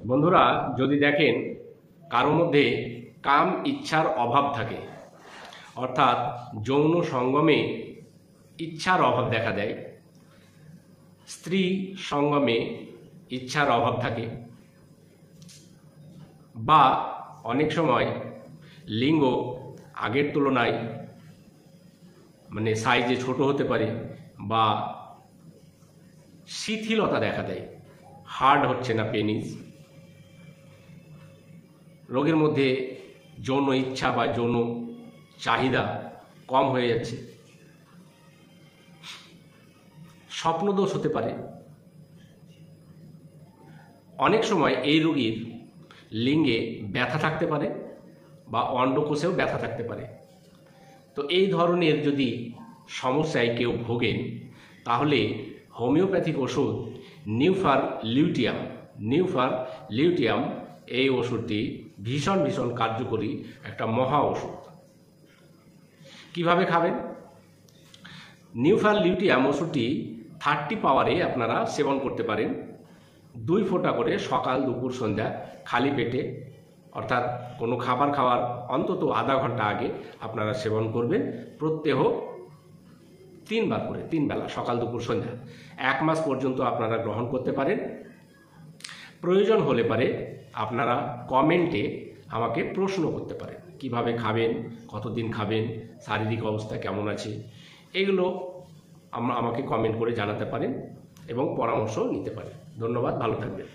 বন্ধুরা, যদি দেখেন কারোর মধ্যে কাম ইচ্ছার অভাব থাকে, অর্থাৎ যৌন সঙ্গমে ইচ্ছার অভাব দেখা দেয়, স্ত্রী সঙ্গমে ইচ্ছার অভাব থাকে, বা অনেক সময় লিঙ্গ আগের তুলনায় সাইজে ছোট হতে পারে, বা শিথিলতা দেখা দেয়, হার্ড হচ্ছে না পেনিস, রোগের মধ্যে যৌন ইচ্ছা বা যৌন চাহিদা কম হয়ে যাচ্ছে, স্বপ্নদোষ হতে পারে। অনেক সময় এই রোগীর লিঙ্গে ব্যথা থাকতে পারে বা অন্ডকোষেও ব্যথা থাকতে পারে। তো এই ধরনের যদি সমস্যায় কেউ ভোগেন, তাহলে হোমিওপ্যাথিক ওষুধ নিউফার লিউটিয়াম এই ওষুধটি ভীষণ কার্যকরী একটা মহা ওষুধ। কিভাবে খাবেন? নিউফার লিউটিয়াম ওষুধটি 30 পাওয়ারে আপনারা সেবন করতে পারেন। 2 ফোঁটা করে সকাল, দুপুর, সন্ধ্যা খালি পেটে, অর্থাৎ কোনো খাবার খাওয়ার অন্তত আধা ঘন্টা আগে আপনারা সেবন করবেন। প্রত্যেহ 3 বার করে, 3 বেলা, সকাল, দুপুর, সন্ধ্যা 1 মাস পর্যন্ত আপনারা গ্রহণ করতে পারেন। প্রয়োজন হলে পারে আপনারা কমেন্টে আমাকে প্রশ্ন করতে পারেন, কিভাবে খাবেন, কতদিন খাবেন, শারীরিক অবস্থা কেমন আছে, এগুলো আমাকে কমেন্ট করে জানাতে পারেন এবং পরামর্শ নিতে পারেন। ধন্যবাদ, ভালো থাকবেন।